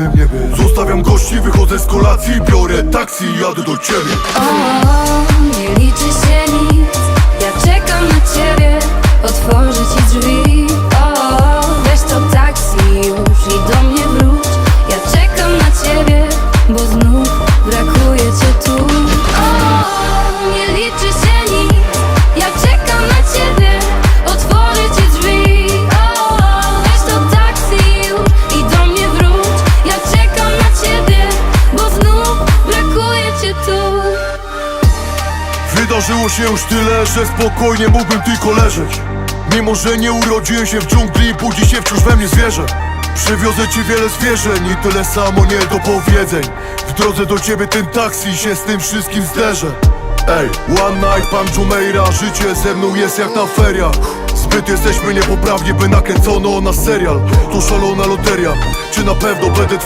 całym niebie. Zostawiam gości, wychodzę z kolacji, biorę taksi i jadę do ciebie. Nie liczy się nic, ja czekam na ciebie. Otworzę ci drzwi. Weź to taksi już i do mnie wróć. Ja czekam na ciebie, bo znów brakuje cię tu. Nie liczy się nic, ja czekam na ciebie. Otworzę ci drzwi. Weź to taksi już i do mnie wróć. Ja czekam na ciebie, bo znów brakuje cię tu. Wydarzyło się już tyle, że spokojnie mógłbym tylko leżeć. Mimo że nie urodziłem się w dżungli, budzi się wciąż we mnie zwierzę. Przywiozę ci wiele zwierzeń i tyle samo nie do powiedzeń. W drodze do ciebie ten taksi się z tym wszystkim zderzę. Ej, one night, pan Jumeirah, życie ze mną jest jak na feriach. Zbyt jesteśmy niepoprawni, by nakręcono nas serial. To szalona loteria, czy na pewno będę